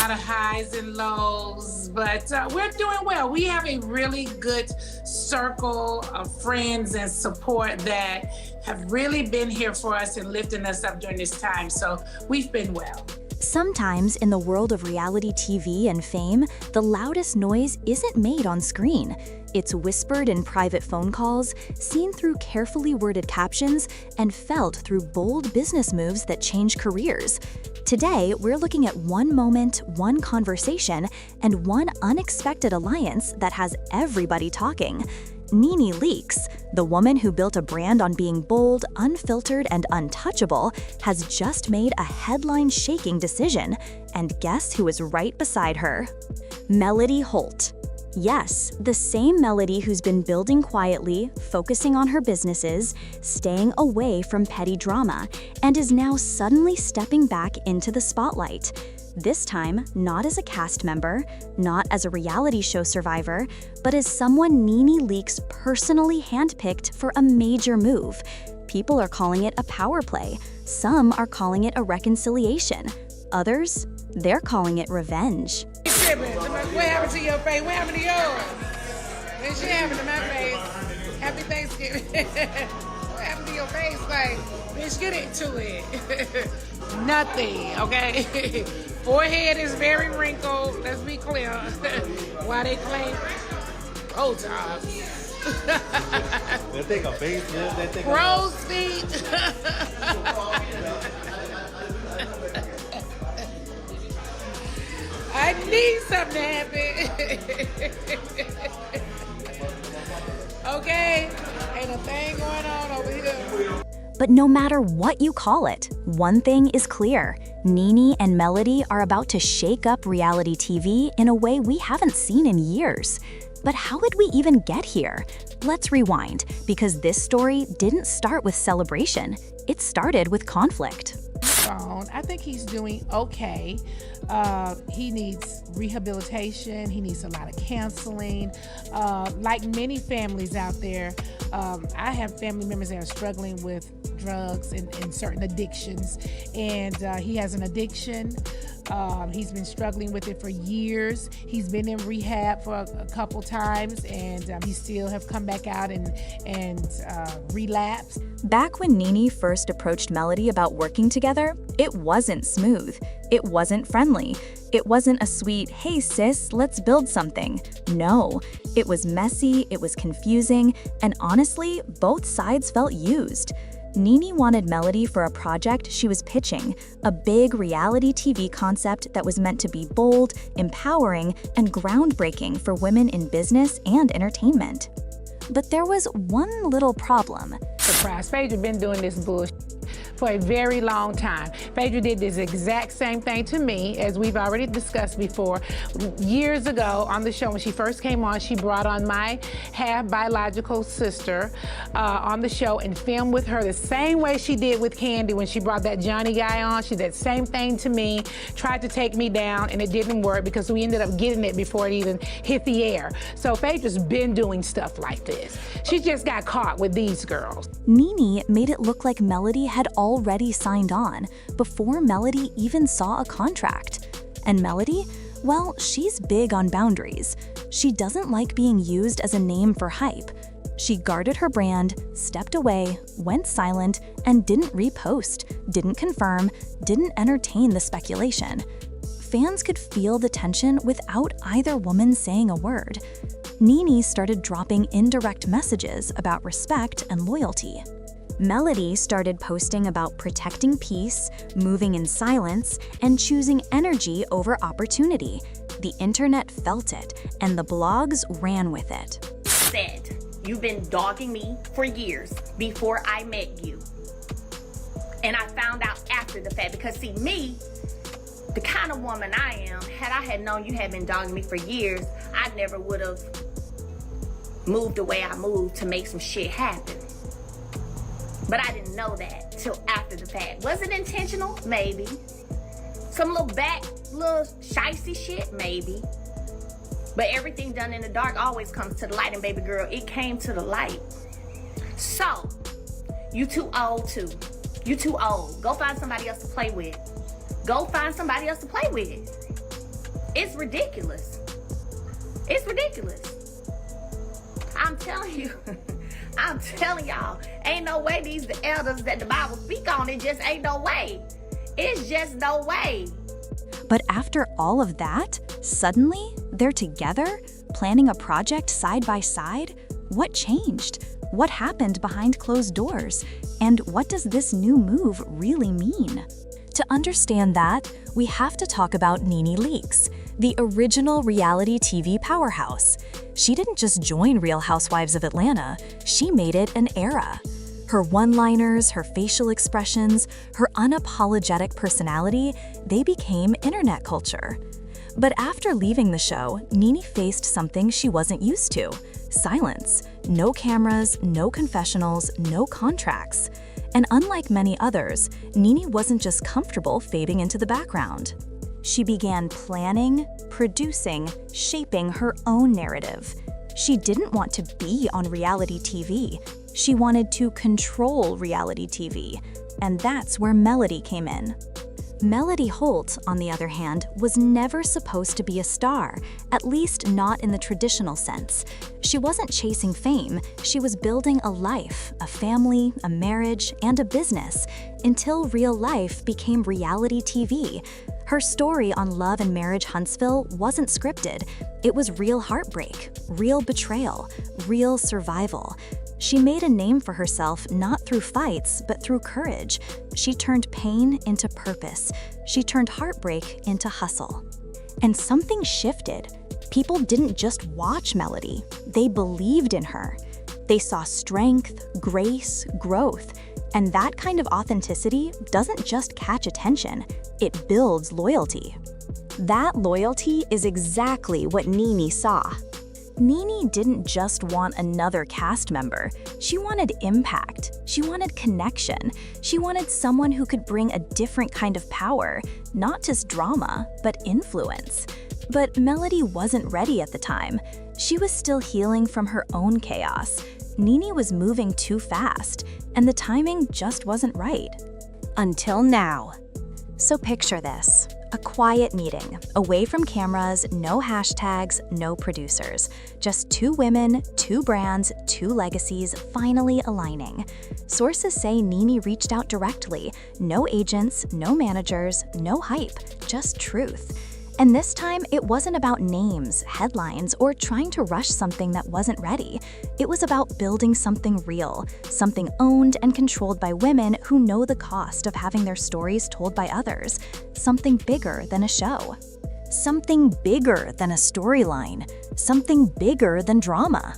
lot of highs and lows, but we're doing well. We have a really good circle of friends and support that have really been here for us and lifting us up during this time. So we've been well. Sometimes in the world of reality TV and fame, the loudest noise isn't made on screen. It's whispered in private phone calls, seen through carefully worded captions, and felt through bold business moves that change careers. Today, we're looking at one moment, one conversation, and one unexpected alliance that has everybody talking. NeNe Leakes, the woman who built a brand on being bold, unfiltered, and untouchable, has just made a headline-shaking decision. And guess who is right beside her? Melody Holt. Yes, the same Melody who's been building quietly, focusing on her businesses, staying away from petty drama, and is now suddenly stepping back into the spotlight. This time, not as a cast member, not as a reality show survivor, but as someone NeNe Leakes personally handpicked for a major move. People are calling it a power play. Some are calling it a reconciliation. Others, they're calling it revenge. What happened to your face? What happened to yours? What shit happened to my face? Happy Thanksgiving. What happened to your face? Like, bitch, get into it. Nothing, okay? Forehead is very wrinkled, let's be clear. Why they claim Botox. They think a facelift, they think crow's feet. I need something to happen. Okay, ain't a thing going on over here. But no matter what you call it, one thing is clear. NeNe and Melody are about to shake up reality TV in a way we haven't seen in years. But how did we even get here? Let's rewind, because this story didn't start with celebration. It started with conflict. I think he's doing okay. He needs rehabilitation. He needs a lot of counseling. Like many families out there, I have family members that are struggling with drugs and certain addictions. And he has an addiction. He's been struggling with it for years. He's been in rehab for a couple times, and he still have come back out and relapsed. Back when NeNe first approached Melody about working together, it wasn't smooth. It wasn't friendly. It wasn't a sweet, hey sis, let's build something. No, it was messy, it was confusing, and honestly, both sides felt used. NeNe wanted Melody for a project she was pitching, a big reality TV concept that was meant to be bold, empowering, and groundbreaking for women in business and entertainment. But there was one little problem. Surprise, Phaedra been doing this bullshit for a very long time. Phaedra did this exact same thing to me, as we've already discussed before. Years ago on the show, when she first came on, she brought on my half-biological sister on the show and filmed with her the same way she did with Candy when she brought that Johnny guy on. She did the same thing to me, tried to take me down, and it didn't work because we ended up getting it before it even hit the air. So Phaedra's been doing stuff like this. She just got caught with these girls. NeNe made it look like Melody had already signed on before Melody even saw a contract. And Melody? Well, she's big on boundaries. She doesn't like being used as a name for hype. She guarded her brand, stepped away, went silent, and didn't repost, didn't confirm, didn't entertain the speculation. Fans could feel the tension without either woman saying a word. NeNe started dropping indirect messages about respect and loyalty. Melody started posting about protecting peace, moving in silence, and choosing energy over opportunity. The internet felt it, and the blogs ran with it. Said, you've been dogging me for years before I met you. And I found out after the fact, because see, me, the kind of woman I am, had I had known you had been dogging me for years, I never would have moved the way I moved to make some shit happen. But I didn't know that till after the fact. Was it intentional? Maybe. Some little shicey shit? Maybe. But everything done in the dark always comes to the light, and baby girl, it came to the light. So, you too old too. You too old. Go find somebody else to play with. Go find somebody else to play with. It's ridiculous. It's ridiculous. I'm telling you. I'm telling y'all, ain't no way these the elders that the Bible speak on, it just ain't no way. It's just no way. But after all of that, suddenly they're together, planning a project side by side? What changed? What happened behind closed doors? And what does this new move really mean? To understand that, we have to talk about NeNe Leakes, the original reality TV powerhouse. She didn't just join Real Housewives of Atlanta, she made it an era. Her one-liners, her facial expressions, her unapologetic personality, they became internet culture. But after leaving the show, NeNe faced something she wasn't used to: silence. No cameras, no confessionals, no contracts. And unlike many others, NeNe wasn't just comfortable fading into the background. She began planning, producing, shaping her own narrative. She didn't want to be on reality TV. She wanted to control reality TV. And that's where Melody came in. Melody Holt, on the other hand, was never supposed to be a star, at least not in the traditional sense. She wasn't chasing fame, she was building a life, a family, a marriage, and a business, until real life became reality TV. Her story on Love and Marriage Huntsville wasn't scripted. It was real heartbreak, real betrayal, real survival. She made a name for herself not through fights, but through courage. She turned pain into purpose. She turned heartbreak into hustle. And something shifted. People didn't just watch Melody, they believed in her. They saw strength, grace, growth. And that kind of authenticity doesn't just catch attention, it builds loyalty. That loyalty is exactly what NeNe saw. NeNe didn't just want another cast member. She wanted impact. She wanted connection. She wanted someone who could bring a different kind of power, not just drama, but influence. But Melody wasn't ready at the time. She was still healing from her own chaos. NeNe was moving too fast, and the timing just wasn't right. Until now. So picture this. A quiet meeting, away from cameras, no hashtags, no producers. Just two women, two brands, two legacies finally aligning. Sources say NeNe reached out directly. No agents, no managers, no hype, just truth. And this time, it wasn't about names, headlines, or trying to rush something that wasn't ready. It was about building something real, something owned and controlled by women who know the cost of having their stories told by others, something bigger than a show. Something bigger than a storyline, something bigger than drama.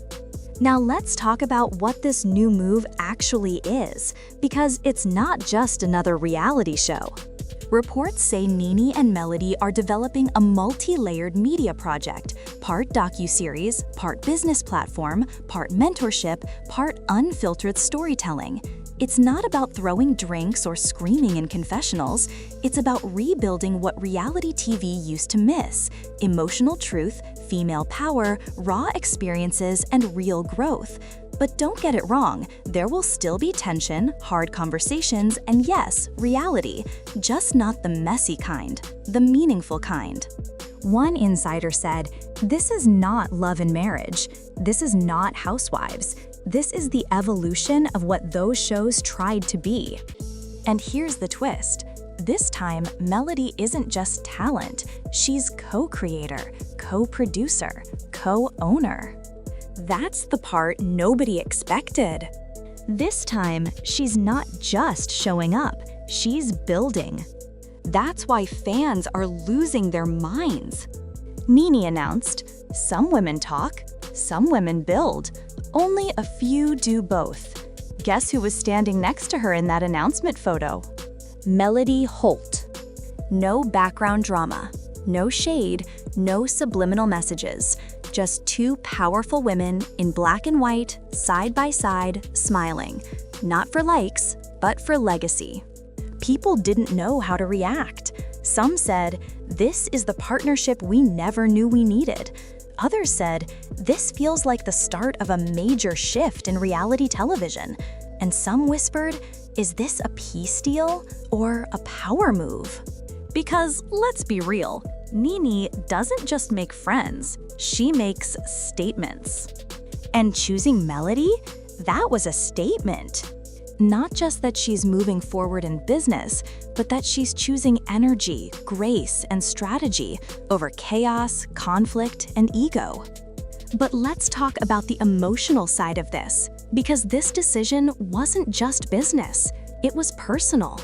Now let's talk about what this new move actually is, because it's not just another reality show. Reports say NeNe and Melody are developing a multi-layered media project, part docuseries, part business platform, part mentorship, part unfiltered storytelling. It's not about throwing drinks or screaming in confessionals. It's about rebuilding what reality TV used to miss: emotional truth, female power, raw experiences, and real growth. But don't get it wrong, there will still be tension, hard conversations, and yes, reality, just not the messy kind, the meaningful kind. One insider said, "This is not Love and Marriage. This is not Housewives. This is the evolution of what those shows tried to be." And here's the twist. This time, Melody isn't just talent, she's co-creator, co-producer, co-owner. That's the part nobody expected. This time, she's not just showing up, she's building. That's why fans are losing their minds. NeNe announced, "Some women talk, some women build. Only a few do both." Guess who was standing next to her in that announcement photo? Melody Holt. No background drama, no shade, no subliminal messages. Just two powerful women in black and white, side by side, smiling. Not for likes, but for legacy. People didn't know how to react. Some said, "This is the partnership we never knew we needed." Others said, "This feels like the start of a major shift in reality television." And some whispered, "Is this a peace deal or a power move?" Because let's be real, NeNe doesn't just make friends, she makes statements. And choosing Melody? That was a statement. Not just that she's moving forward in business, but that she's choosing energy, grace, and strategy over chaos, conflict, and ego. But let's talk about the emotional side of this, because this decision wasn't just business, it was personal.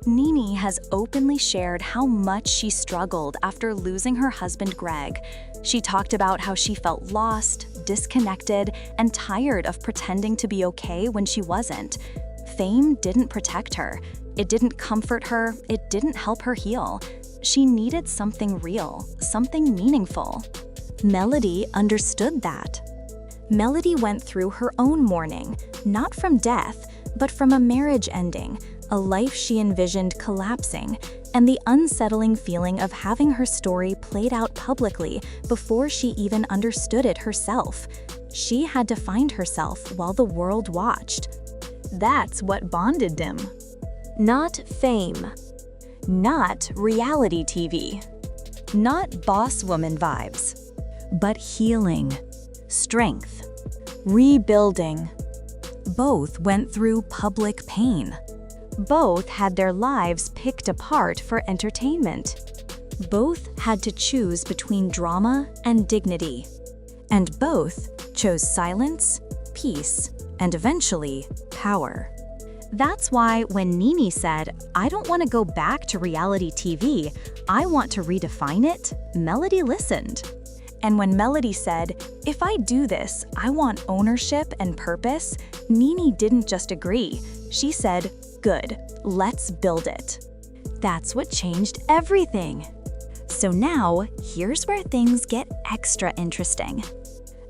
NeNe has openly shared how much she struggled after losing her husband Greg. She talked about how she felt lost, disconnected, and tired of pretending to be okay when she wasn't. Fame didn't protect her. It didn't comfort her. It didn't help her heal. She needed something real, something meaningful. Melody understood that. Melody went through her own mourning, not from death, but from a marriage ending, a life she envisioned collapsing, and the unsettling feeling of having her story played out publicly before she even understood it herself. She had to find herself while the world watched. That's what bonded them. Not fame. Not reality TV. Not boss woman vibes. But healing, strength, rebuilding. Both went through public pain. Both had their lives picked apart for entertainment. Both had to choose between drama and dignity. And both chose silence, peace, and eventually, power. That's why when NeNe said, "I don't want to go back to reality TV, I want to redefine it," Melody listened. And when Melody said, "If I do this, I want ownership and purpose," NeNe didn't just agree. She said, "Good, let's build it." That's what changed everything. So now, here's where things get extra interesting.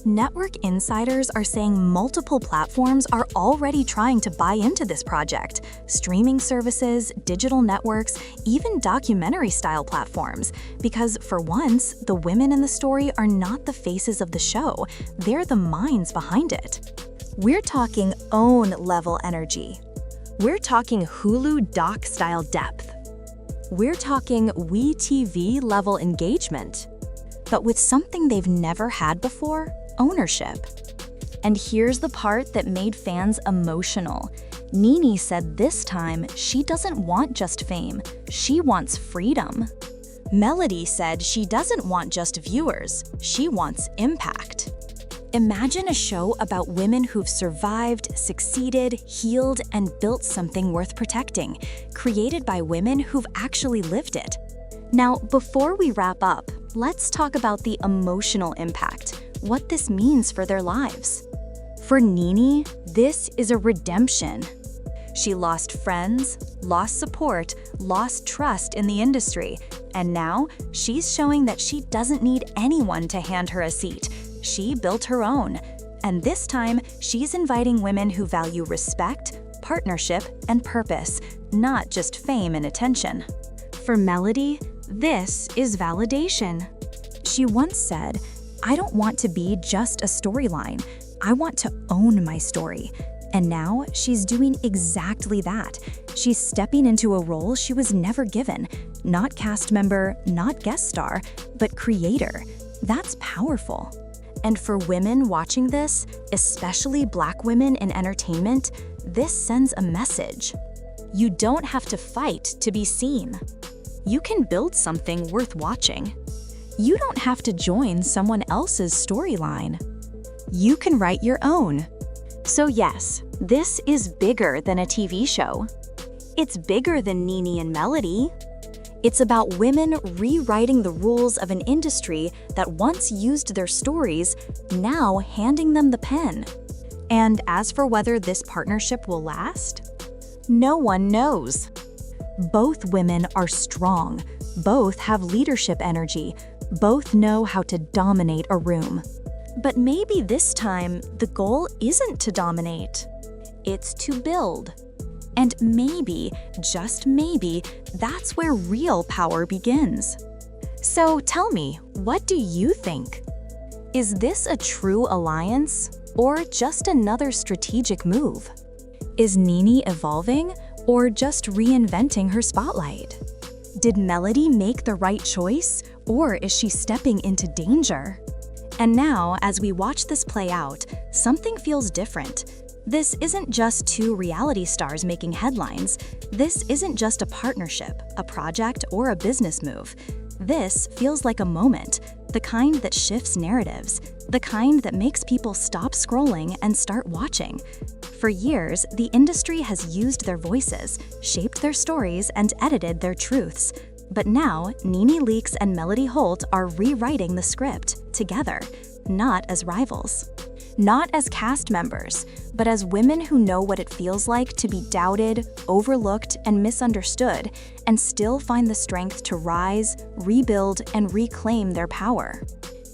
Network insiders are saying multiple platforms are already trying to buy into this project. Streaming services, digital networks, even documentary-style platforms. Because for once, the women in the story are not the faces of the show, they're the minds behind it. We're talking OWN-level energy. We're talking Hulu doc-style depth. We're talking WeTV-level engagement. But with something they've never had before, ownership. And here's the part that made fans emotional. NeNe said this time she doesn't want just fame, she wants freedom. Melody said she doesn't want just viewers, she wants impact. Imagine a show about women who've survived, succeeded, healed, and built something worth protecting, created by women who've actually lived it. Now, before we wrap up, let's talk about the emotional impact, what this means for their lives. For NeNe, this is a redemption. She lost friends, lost support, lost trust in the industry, and now she's showing that she doesn't need anyone to hand her a seat. She built her own. And this time, she's inviting women who value respect, partnership, and purpose, not just fame and attention. For Melody, this is validation. She once said, "I don't want to be just a storyline. I want to own my story." And now she's doing exactly that. She's stepping into a role she was never given. Not cast member, not guest star, but creator. That's powerful. And for women watching this, especially Black women in entertainment, this sends a message. You don't have to fight to be seen. You can build something worth watching. You don't have to join someone else's storyline. You can write your own. So yes, this is bigger than a TV show. It's bigger than NeNe and Melody. It's about women rewriting the rules of an industry that once used their stories, now handing them the pen. And as for whether this partnership will last, no one knows. Both women are strong. Both have leadership energy. Both know how to dominate a room. But maybe this time, the goal isn't to dominate. It's to build. And maybe, just maybe, that's where real power begins. So tell me, what do you think? Is this a true alliance or just another strategic move? Is NeNe evolving or just reinventing her spotlight? Did Melody make the right choice Or is she stepping into danger? And now, as we watch this play out, something feels different. This isn't just two reality stars making headlines. This isn't just a partnership, a project, or a business move. This feels like a moment, the kind that shifts narratives, the kind that makes people stop scrolling and start watching. For years, the industry has used their voices, shaped their stories, and edited their truths. But now, NeNe Leakes and Melody Holt are rewriting the script, together, not as rivals. Not as cast members, but as women who know what it feels like to be doubted, overlooked, and misunderstood, and still find the strength to rise, rebuild, and reclaim their power.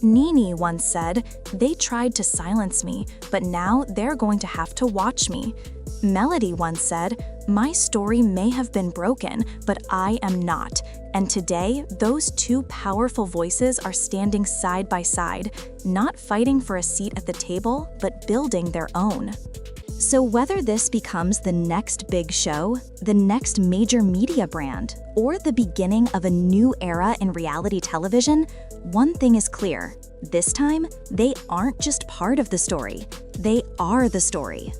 NeNe once said, "They tried to silence me, but now they're going to have to watch me." Melody once said, "My story may have been broken, but I am not." And today, those two powerful voices are standing side by side, not fighting for a seat at the table, but building their own. So whether this becomes the next big show, the next major media brand, or the beginning of a new era in reality television, one thing is clear. This time, they aren't just part of the story. They are the story.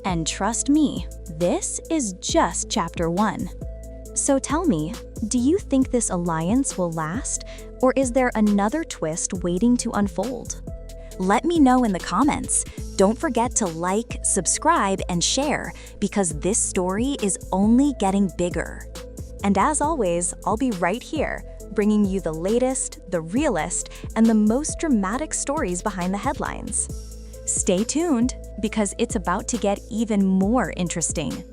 And trust me, this is just chapter 1. So tell me, do you think this alliance will last, or is there another twist waiting to unfold? Let me know in the comments. Don't forget to like, subscribe, and share, because this story is only getting bigger. And as always, I'll be right here, bringing you the latest, the realest, and the most dramatic stories behind the headlines. Stay tuned, because it's about to get even more interesting.